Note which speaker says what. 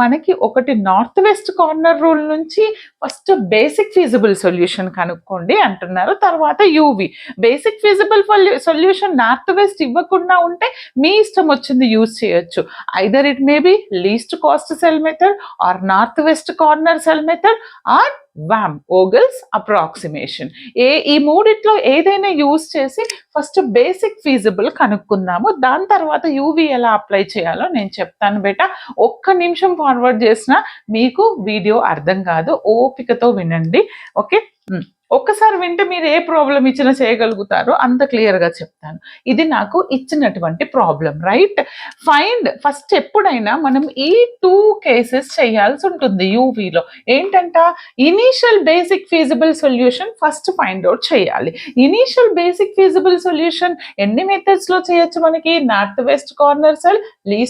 Speaker 1: మనకి ఒకటి north west corner rule నుంచి ఫస్ట్ బేసిక్ ఫీజిబుల్ సొల్యూషన్ కనుక్కోండి అంటున్నారు. తర్వాత UV basic feasible solution north west ఇవ్వకుండా ఉంటే మీ ఇష్టం వచ్చింది యూజ్ చేయొచ్చు. Either it may be least cost cell method or north west corner cell method or Vogel's approximation. ఈ మూడిట్లో ఏదైనా యూజ్ చేసి ఫస్ట్ బేసిక్ ఫీజిబుల్ కనుక్కుందాము. దాని తర్వాత యూవి ఎలా అప్లై చేయాలో నేను చెప్తాను బేటా. ఒక్క నిమిషం ఫార్వర్డ్ చేసినా మీకు వీడియో అర్థం కాదు, ఓపికతో వినండి. ఓకే, ఒక్కసారి వింటే మీరు ఏ ప్రాబ్లం ఇచ్చినా చేయగలుగుతారో అంత క్లియర్గా చెప్తాను. ఇది నాకు ఇచ్చినటువంటి ప్రాబ్లం, రైట్? ఫైండ్ ఫస్ట్ ఎప్పుడైనా మనం ఈ 2 కేసెస్ చేయాల్సి ఉంటుంది యూవీలో. ఏంటంట, initial basic feasible solution first find out చేయాలి. ఇనీషియల్ బేసిక్ ఫీజిబుల్ సొల్యూషన్ ఎన్ని మెథడ్స్లో చేయొచ్చు మనకి? North west corner cell, least